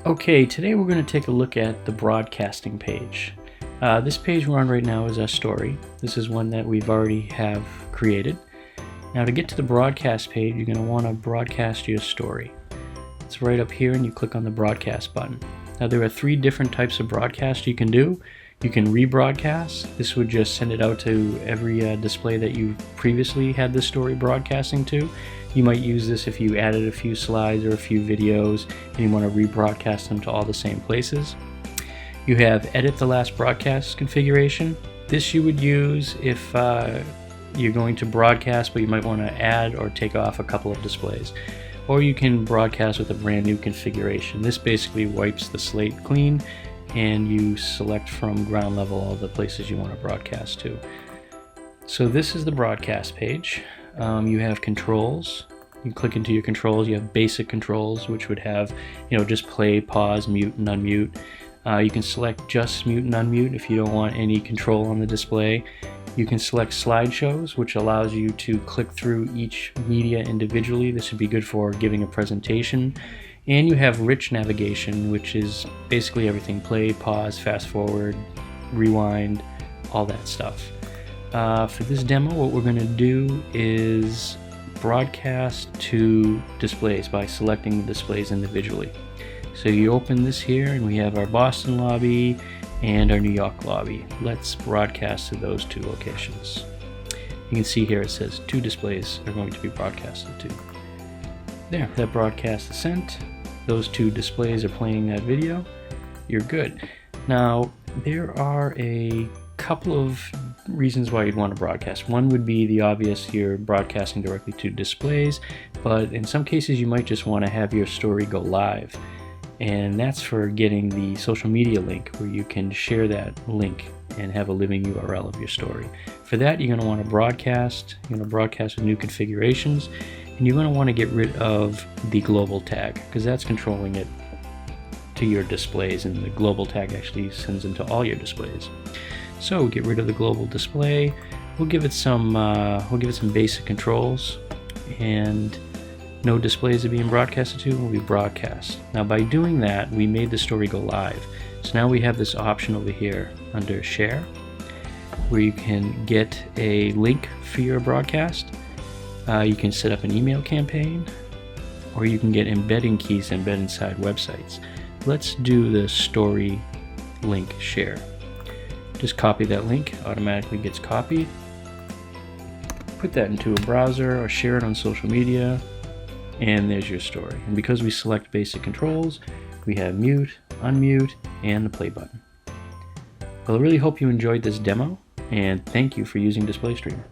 Okay, today we're going to take a look at the broadcasting page. This page we're on right now is our story. This is one that we've already have created. Now to get to the broadcast page, you're going to want to broadcast your story. It's right up here and you click on the broadcast button. Now there are three different types of broadcast you can do. You can rebroadcast. This would just send it out to every display that you previously had the story broadcasting to. You might use this if you added a few slides or a few videos and you want to rebroadcast them to all the same places. You have edit the last broadcast configuration. This you would use if you're going to broadcast but you might want to add or take off a couple of displays. Or you can broadcast with a brand new configuration. This basically wipes the slate clean and you select from ground level all the places you want to broadcast to. So this is the broadcast page. You have controls. You click into your controls. You have basic controls, which would have, just play, pause, mute, and unmute. You can select just mute and unmute if you don't want any control on the display. You can select slideshows, which allows you to click through each media individually. This would be good for giving a presentation. And you have rich navigation, which is basically everything: play, pause, fast forward, rewind, all that stuff. For this demo, what we're going to do is broadcast to displays by selecting the displays individually. So you open this here and we have our Boston lobby and our New York lobby. Let's broadcast to those two locations. You can see here it says 2 displays are going to be broadcasted to. There, that broadcast is sent. Those 2 displays are playing that video. You're good. Now, there are a couple of reasons why you'd want to broadcast. One would be the obvious: you're broadcasting directly to displays, but in some cases you might just want to have your story go live. And that's for getting the social media link where you can share that link and have a living URL of your story. For that, you're going to want to broadcast. You're going to broadcast with new configurations, and you're going to want to get rid of the global tag because that's controlling it to your displays, and the global tag actually sends them to all your displays. So get rid of the global display. We'll give it some basic controls, and no displays are being broadcasted to will be broadcast. Now by doing that, we made the story go live. So now we have this option over here under share, where you can get a link for your broadcast. You can set up an email campaign, or you can get embedding keys embedded inside websites. Let's do the story link share. Just copy that link, automatically gets copied. Put that into a browser or share it on social media, and there's your story. And because we select basic controls, we have mute, unmute, and the play button. Well, I really hope you enjoyed this demo, and thank you for using Display.Stream.